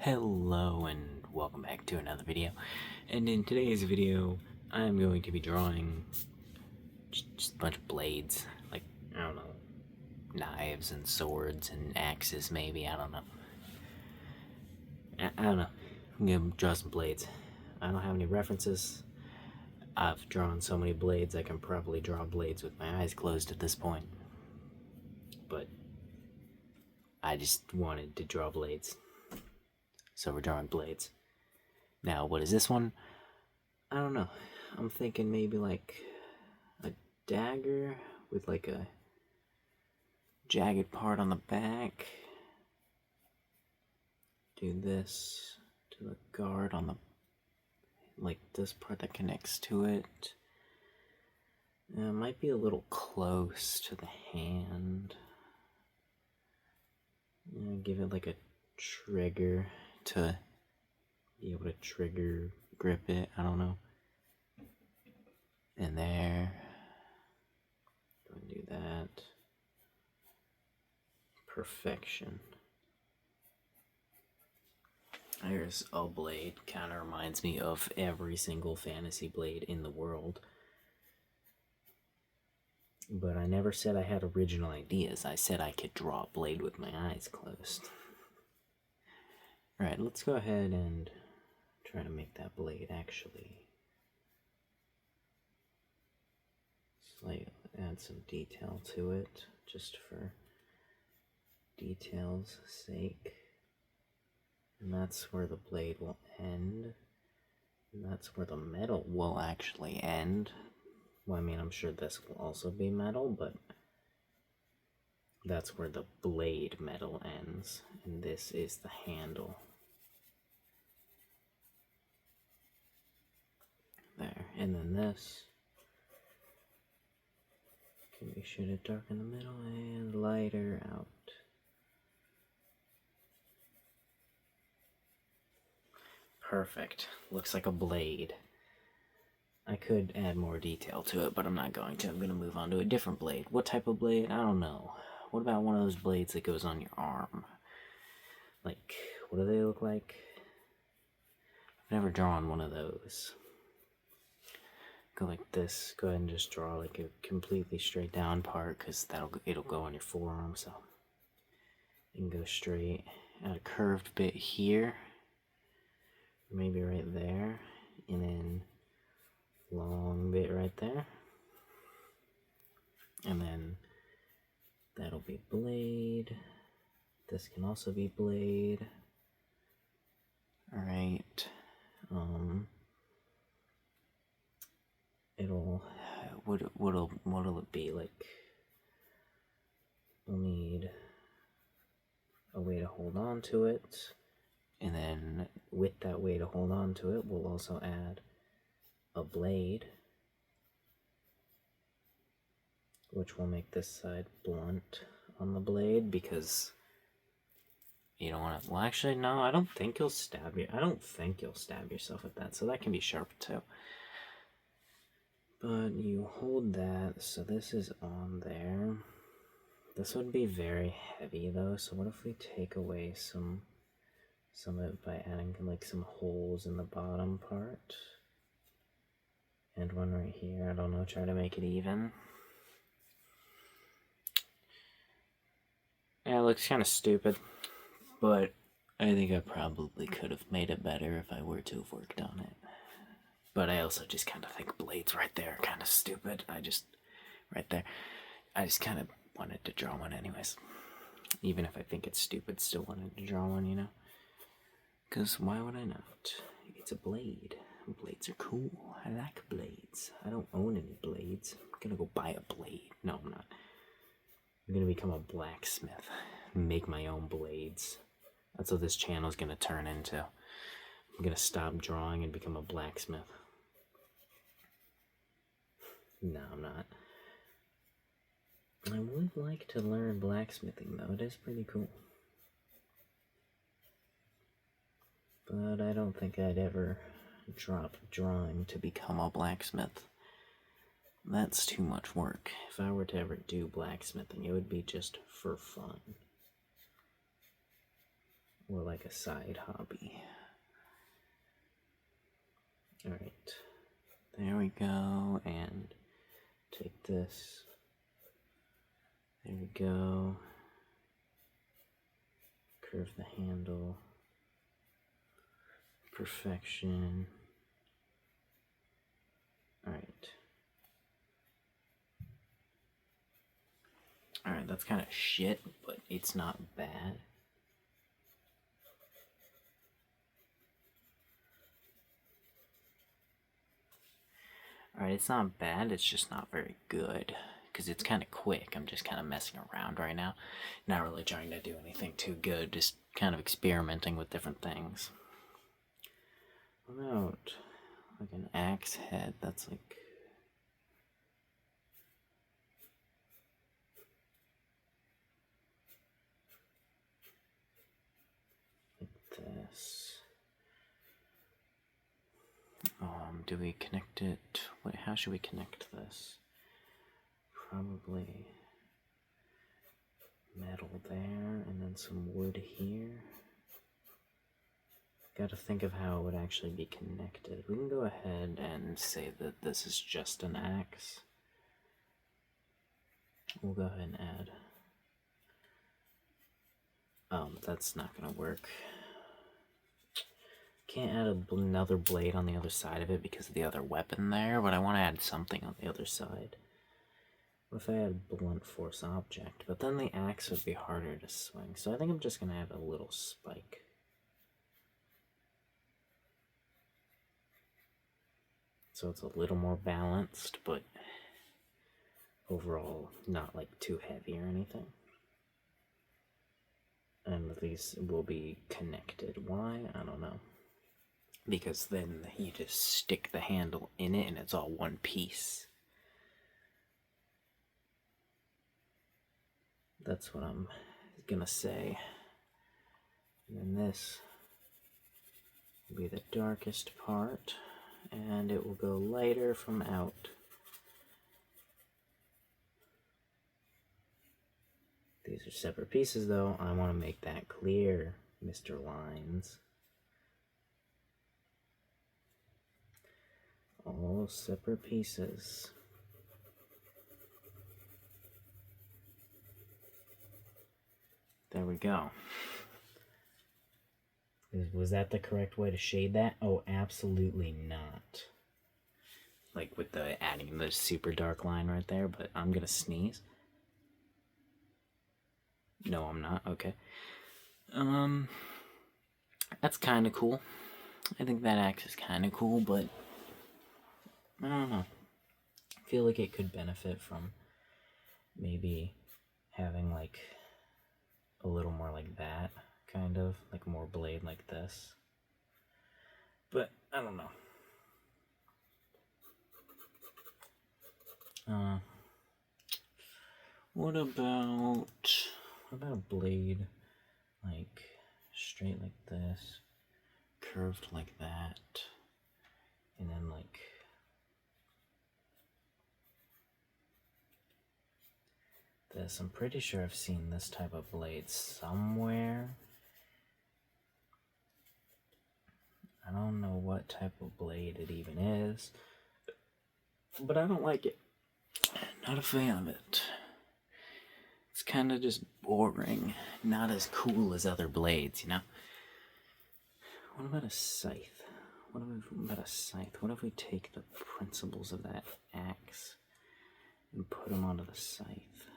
Hello and welcome back to another video. And in today's video, I'm going to be drawing just a bunch of blades, like, I don't know, knives and swords and axes maybe, I don't know. I don't know. I'm gonna draw some blades. I don't have any references. I've drawn so many blades I can probably draw blades with my eyes closed at this point. But I just wanted to draw blades. So we're drawing blades. Now, what is this one? I don't know. I'm thinking maybe like a dagger with like a jagged part on the back. Do this to the guard on the, like this part that connects to it. It might be a little close to the hand. Give it like a trigger to be able to trigger grip it. I don't know. And there. Go and do that. Perfection. There's a blade. Kind of reminds me of every single fantasy blade in the world. But I never said I had original ideas. I said I could draw a blade with my eyes closed. Alright, let's go ahead and try to make that blade actually slightly add some detail to it, just for detail's sake. And that's where the blade will end. And that's where the metal will actually end. Well, I mean, I'm sure this will also be metal, but that's where the blade metal ends. And this is the handle. There. And then this. Can be shaded dark in the middle and lighter out. Perfect. Looks like a blade. I could add more detail to it, but I'm not going to. I'm going to move on to a different blade. What type of blade? I don't know. What about one of those blades that goes on your arm? Like, what do they look like? I've never drawn one of those. Go like this. Go ahead and just draw like a completely straight down part, because it'll go on your forearm, so you can go straight. Add a curved bit here. Maybe right there. And then long bit right there, and then that'll be blade. This can also be blade. All right. What'll it be like? We'll need a way to hold on to it, and then with that way to hold on to it, we'll also add a blade, which will make this side blunt on the blade, because you don't want to. Well, actually, no, I don't think you'll stab you. I don't think you'll stab yourself with that, so that can be sharp too. But you hold that, so this is on there. This would be very heavy though, so what if we take away some of it by adding like some holes in the bottom part? And one right here, I don't know, try to make it even. Yeah, it looks kind of stupid, but I think I probably could have made it better if I were to have worked on it. But I also just kind of think blades right there are kind of stupid. Right there, I just kind of wanted to draw one anyways. Even if I think it's stupid, still wanted to draw one, you know? Because why would I not? It's a blade. Blades are cool. I like blades. I don't own any blades. I'm gonna go buy a blade. No, I'm not. I'm gonna become a blacksmith. Make my own blades. That's what this channel is gonna turn into. I'm gonna stop drawing and become a blacksmith. No, I'm not. I would like to learn blacksmithing though. It is pretty cool. But I don't think I'd ever drop drawing to become a blacksmith. That's too much work. If I were to ever do blacksmithing, it would be just for fun. or like a side hobby. Alright, there we go, and take this. There we go. Curve the handle. Perfection. Alright. Alright, that's kind of shit, but it's not bad. Alright, it's not bad, it's just not very good. Because it's kind of quick. I'm just kind of messing around right now. Not really trying to do anything too good, just kind of experimenting with different things. What about like an axe head? That's like... this. Do we connect it? Wait, how should we connect this? Probably metal there, and then some wood here. Gotta think of how it would actually be connected. We can go ahead and say that this is just an axe. We'll go ahead and add. That's not gonna work. Can't add another blade on the other side of it because of the other weapon there, but I want to add something on the other side. What if I add blunt force object? But then the axe would be harder to swing, so I think I'm just going to add a little spike. So it's a little more balanced, but overall not like too heavy or anything. And these will be connected. Why? I don't know. Because then you just stick the handle in it and it's all one piece. That's what I'm gonna say. And then this will be the darkest part, and it will go lighter from out. These are separate pieces though. I want to make that clear, Mr. Lines. All separate pieces. There we go. Was that the correct way to shade that? Oh, absolutely not. Like with the adding the super dark line right there, but I'm gonna sneeze. No, I'm not. Okay. That's kind of cool. I think that axe is kind of cool, but I don't know. I feel like it could benefit from maybe having like a little more like that, kind of like more blade like this. But I don't know. What about a blade like straight like this, curved like that, and then like this? I'm pretty sure I've seen this type of blade somewhere. I don't know what type of blade it even is, but I don't like it. Not a fan of it. It's kind of just boring. Not as cool as other blades, you know? What about a scythe? What about a scythe? What if we take the principles of that axe and put them onto the scythe?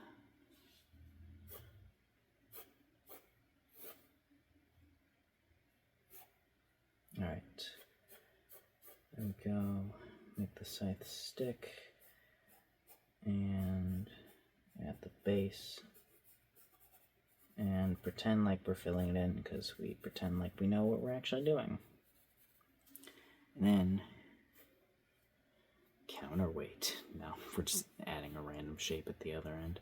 Alright. There we go. Make the scythe stick. And at the base. And pretend like we're filling it in because we pretend like we know what we're actually doing. And then counterweight. No, we're just adding a random shape at the other end.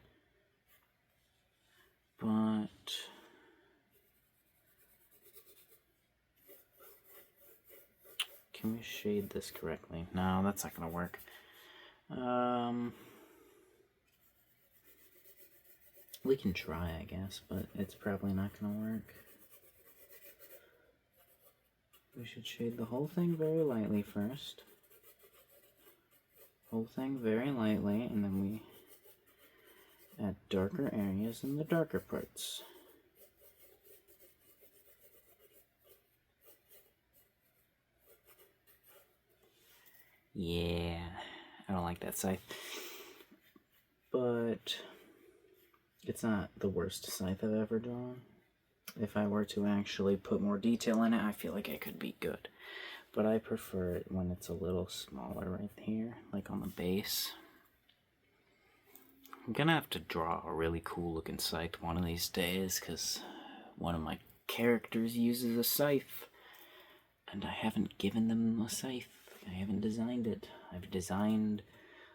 But can we shade this correctly? No, that's not gonna work. We can try, I guess, but it's probably not gonna work. We should shade the whole thing very lightly first. Whole thing very lightly, and then we add darker areas in the darker parts. Yeah, I don't like that scythe. But it's not the worst scythe I've ever drawn. If I were to actually put more detail in it, I feel like it could be good. But I prefer it when it's a little smaller right here, like on the base. I'm gonna have to draw a really cool looking scythe one of these days, because one of my characters uses a scythe, and I haven't given them a scythe. I haven't designed it. I've designed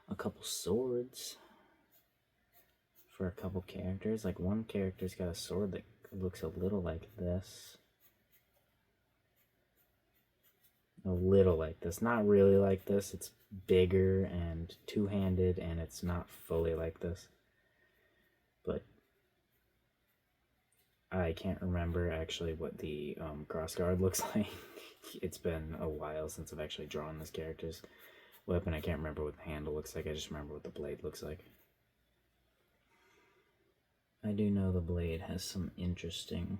a couple swords for a couple characters. Like one character's got a sword that looks a little like this. A little like this. Not really like this. It's bigger and two-handed, and it's not fully like this. But I can't remember actually what the crossguard looks like. It's been a while since I've actually drawn this character's weapon. I can't remember what the handle looks like. I just remember what the blade looks like. I do know the blade has some interesting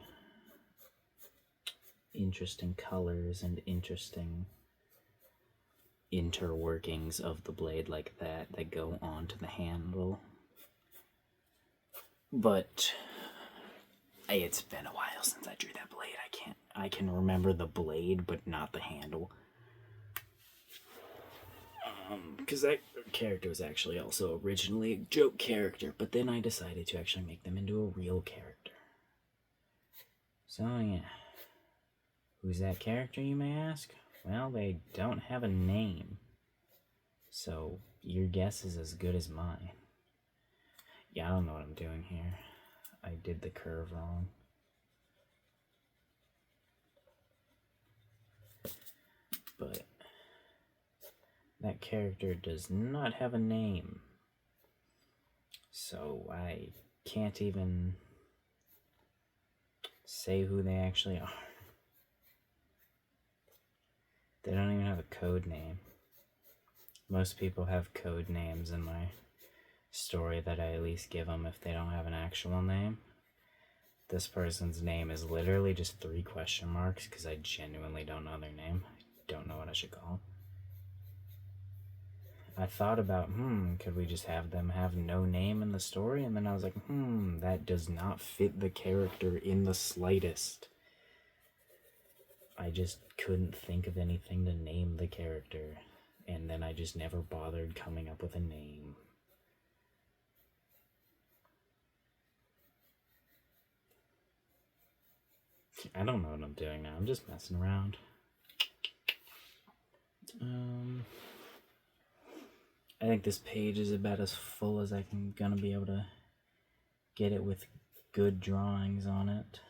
colors and interesting interworkings of the blade like that go onto the handle. But it's been a while since I drew that blade. I can remember the blade, but not the handle. Because that character was actually also originally a joke character, but then I decided to actually make them into a real character. So yeah. Who's that character, you may ask? Well, they don't have a name. So your guess is as good as mine. Yeah, I don't know what I'm doing here. I did the curve wrong. But that character does not have a name. So I can't even say who they actually are. They don't even have a code name. Most people have code names in my story that I at least give them if they don't have an actual name. This person's name is literally just 3 question marks because I genuinely don't know their name. I don't know what I should call them. I thought about, could we just have them have no name in the story? And then I was like, that does not fit the character in the slightest. I just couldn't think of anything to name the character. And then I just never bothered coming up with a name. I don't know what I'm doing now. I'm just messing around. I think this page is about as full as I'm gonna be able to get it with good drawings on it.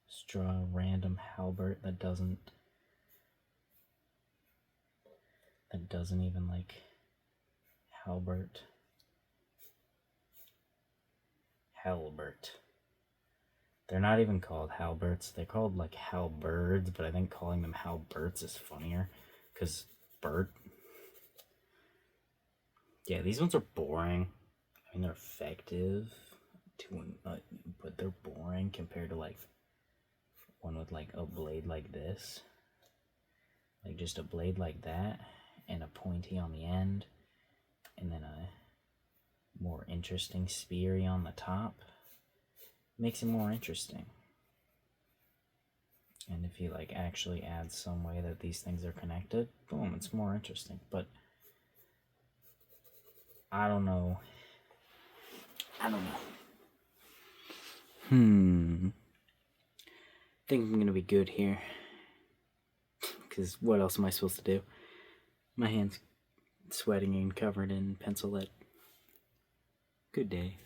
Just draw a random halberd that doesn't even like halberd. They're not even called halberts. They're called like halberds, but I think calling them halberts is funnier. Because Bert. Yeah, these ones are boring. I mean, they're effective, but they're boring compared to like one with like a blade like this. Like just a blade like that, and a pointy on the end, and then a more interesting speary on the top. Makes it more interesting. And if you like actually add some way that these things are connected, boom, it's more interesting. But I don't know. I think I'm gonna be good here. Because what else am I supposed to do? My hand's sweating and covered in pencil lead. Good day.